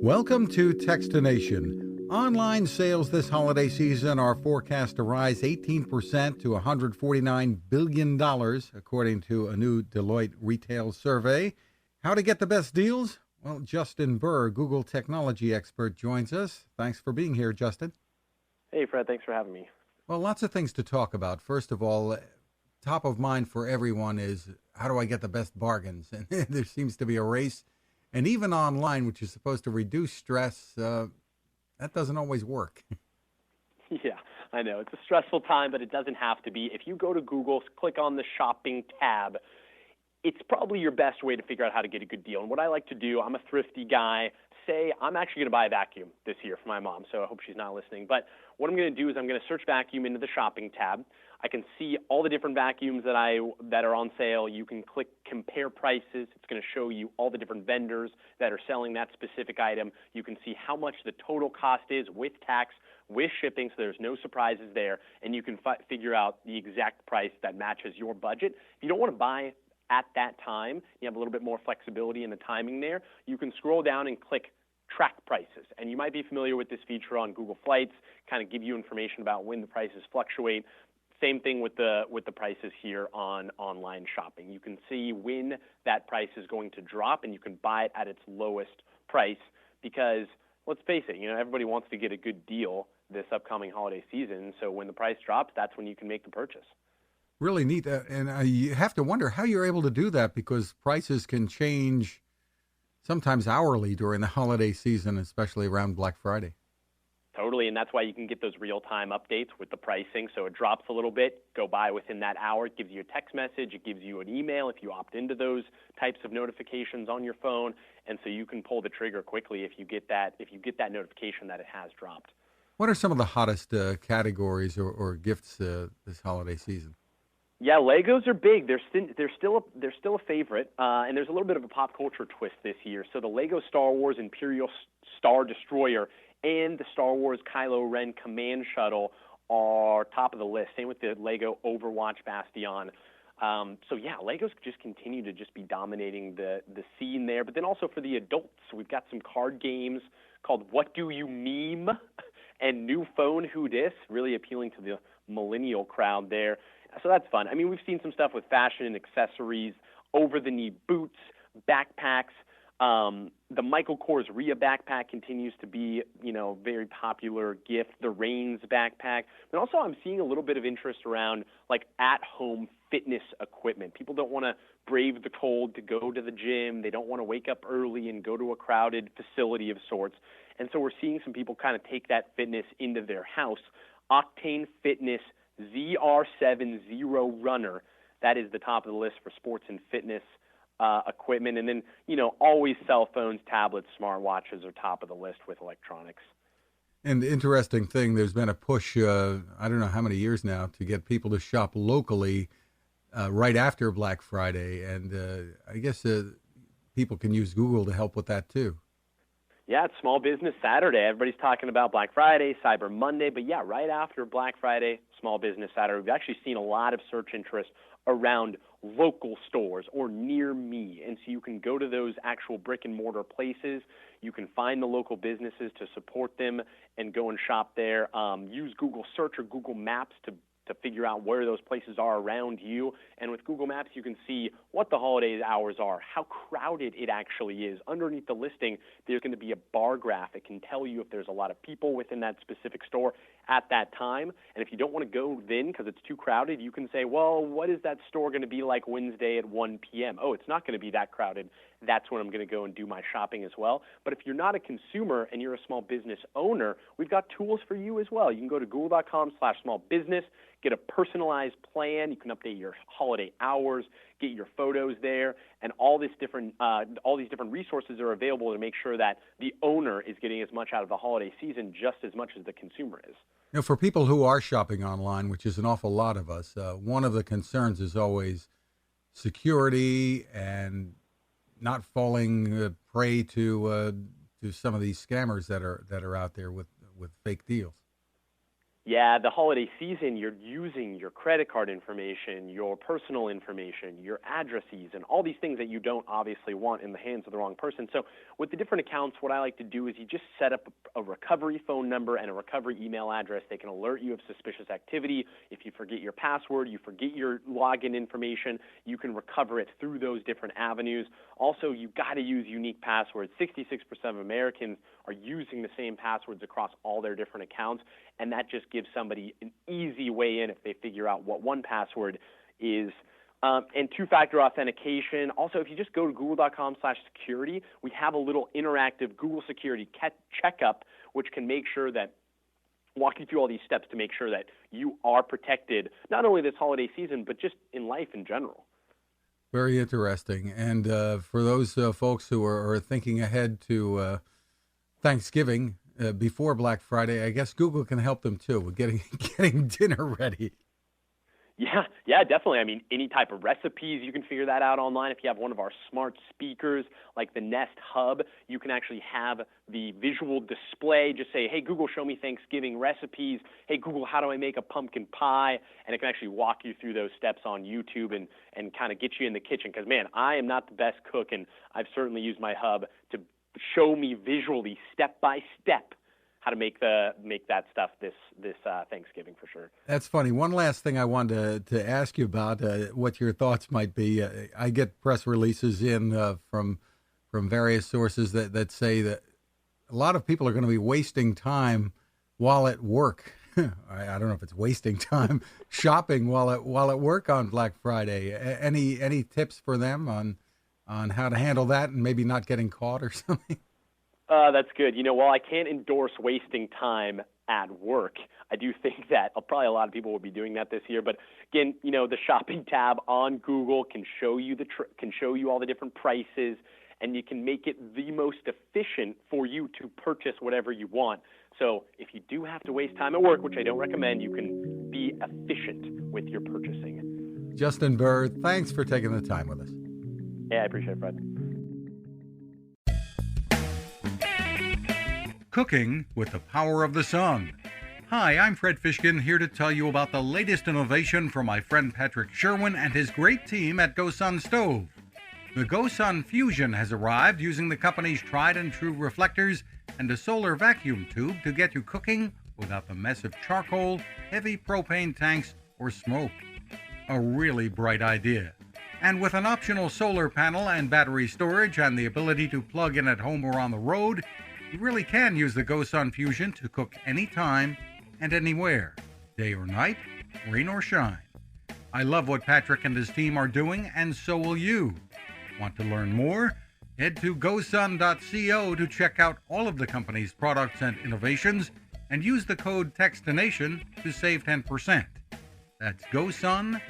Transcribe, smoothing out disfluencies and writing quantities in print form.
Welcome to Techstination. Online sales this holiday season are forecast to rise 18% to $149 billion, according to a new Deloitte retail survey. How to get the best deals? Well, Justin Burr, Google technology expert, joins us. Thanks for being here, Justin. Hey, Fred. Thanks for having me. Well, lots of things to talk about. First of all, top of mind for everyone is how do I get the best bargains? And there seems to be a race. And even online, which is supposed to reduce stress, that doesn't always work. Yeah, I know. It's a stressful time, but it doesn't have to be. If you go to Google, click on the shopping tab, it's probably your best way to figure out how to get a good deal. And what I like to do, I'm a thrifty guy. Say I'm actually going to buy a vacuum this year for my mom, so I hope she's not listening. But what I'm going to do is I'm going to search vacuum into the shopping tab. I can see all the different vacuums that are on sale. You can click compare prices. It's going to show you all the different vendors that are selling that specific item. You can see how much the total cost is with tax, with shipping, so there's no surprises there. And you can figure out the exact price that matches your budget. If you don't want to buy at that time, you have a little bit more flexibility in the timing there. You can scroll down and click track prices. And you might be familiar with this feature on Google Flights, kind of give you information about when the prices fluctuate. Same thing with the prices here on online shopping. You can see when that price is going to drop, and you can buy it at its lowest price because, let's face it, everybody wants to get a good deal this upcoming holiday season. So when the price drops, that's when you can make the purchase. Really neat. And you have to wonder how you're able to do that because prices can change sometimes hourly during the holiday season, especially around Black Friday. Totally, and that's why you can get those real-time updates with the pricing. So it drops a little bit, go by within that hour. It gives you a text message. It gives you an email if you opt into those types of notifications on your phone. And so you can pull the trigger quickly if you get that notification that it has dropped. What are some of the hottest categories or gifts this holiday season? Yeah, Legos are big. They're still a favorite, and there's a little bit of a pop culture twist this year. So the Lego Star Wars Imperial Star Destroyer and the Star Wars Kylo Ren Command Shuttle are top of the list. Same with the Lego Overwatch Bastion. So yeah, Legos just continue to just be dominating the scene there. But then also for the adults, we've got some card games called What Do You Meme and New Phone Who Dis, really appealing to the millennial crowd there. So that's fun. I mean, we've seen some stuff with fashion and accessories, over-the-knee boots, backpacks. The Michael Kors Rhea backpack continues to be, very popular gift. The Reigns backpack. But also I'm seeing a little bit of interest around like at-home fitness equipment. People don't want to brave the cold to go to the gym. They don't want to wake up early and go to a crowded facility of sorts. And so we're seeing some people kind of take that fitness into their house. Octane Fitness ZR7 Zero Runner. That is the top of the list for sports and fitness equipment. And then, always cell phones, tablets, smartwatches are top of the list with electronics. And the interesting thing, there's been a push, I don't know how many years now, to get people to shop locally right after Black Friday. And I guess people can use Google to help with that too. Yeah, it's Small Business Saturday. Everybody's talking about Black Friday, Cyber Monday, but yeah, right after Black Friday, Small Business Saturday, we've actually seen a lot of search interest around local stores or near me. And so you can go to those actual brick and mortar places. You can find the local businesses to support them and go and shop there. Use Google Search or Google Maps to figure out where those places are around you. And with Google Maps, you can see what the holiday hours are, how crowded it actually is. Underneath the listing, there's going to be a bar graph. It can tell you if there's a lot of people within that specific store at that time. And if you don't want to go then because it's too crowded, you can say, well, what is that store going to be like Wednesday at 1 p.m.? Oh, it's not going to be that crowded. That's when I'm going to go and do my shopping as well. But if you're not a consumer and you're a small business owner, we've got tools for you as well. You can go to google.com/smallbusiness, get a personalized plan. You can update your holiday hours, get your photos there, and all these different resources are available to make sure that the owner is getting as much out of the holiday season just as much as the consumer is. For people who are shopping online, which is an awful lot of us, one of the concerns is always security and not falling prey to some of these scammers that are out there with fake deals. Yeah, the holiday season, you're using your credit card information, your personal information, your addresses, and all these things that you don't obviously want in the hands of the wrong person. So with the different accounts, what I like to do is you just set up a recovery phone number and a recovery email address. They can alert you of suspicious activity. If you forget your password, you forget your login information, you can recover it through those different avenues. Also, you've got to use unique passwords. 66% of Americans are using the same passwords across all their different accounts, and that just gives somebody an easy way in if they figure out what one password is. And two-factor authentication. Also, if you just go to google.com/security, we have a little interactive Google security checkup, which can make sure that, walk you through all these steps to make sure that you are protected, not only this holiday season, but just in life in general. Very interesting. And for those folks who are thinking ahead to Thanksgiving before Black Friday, I guess Google can help them too with getting dinner ready. Yeah, definitely. I mean, any type of recipes, you can figure that out online. If you have one of our smart speakers like the Nest Hub, you can actually have the visual display. Just say, hey, Google, show me Thanksgiving recipes. Hey, Google, how do I make a pumpkin pie? And it can actually walk you through those steps on YouTube and kind of get you in the kitchen. Because, man, I am not the best cook, and I've certainly used my hub to show me visually, step by step, how to make that stuff this Thanksgiving for sure. That's funny. One last thing I wanted to ask you about, what your thoughts might be. I get press releases in from various sources that say that a lot of people are going to be wasting time while at work. I don't know if it's wasting time shopping while at work on Black Friday. Any tips for them on how to handle that and maybe not getting caught or something? That's good. While I can't endorse wasting time at work, I do think that probably a lot of people will be doing that this year. But again, the shopping tab on Google can show you can show you all the different prices, and you can make it the most efficient for you to purchase whatever you want. So if you do have to waste time at work, which I don't recommend, you can be efficient with your purchasing. Justin Burr, thanks for taking the time with us. Yeah, I appreciate it, Fred. Cooking with the power of the sun. Hi, I'm Fred Fishkin, here to tell you about the latest innovation from my friend Patrick Sherwin and his great team at GoSun Stove. The GoSun Fusion has arrived using the company's tried and true reflectors and a solar vacuum tube to get you cooking without the mess of charcoal, heavy propane tanks, or smoke. A really bright idea. And with an optional solar panel and battery storage and the ability to plug in at home or on the road, you really can use the GoSun Fusion to cook anytime and anywhere, day or night, rain or shine. I love what Patrick and his team are doing, and so will you. Want to learn more? Head to gosun.co to check out all of the company's products and innovations, and use the code Techstination to save 10%. That's gosun.co.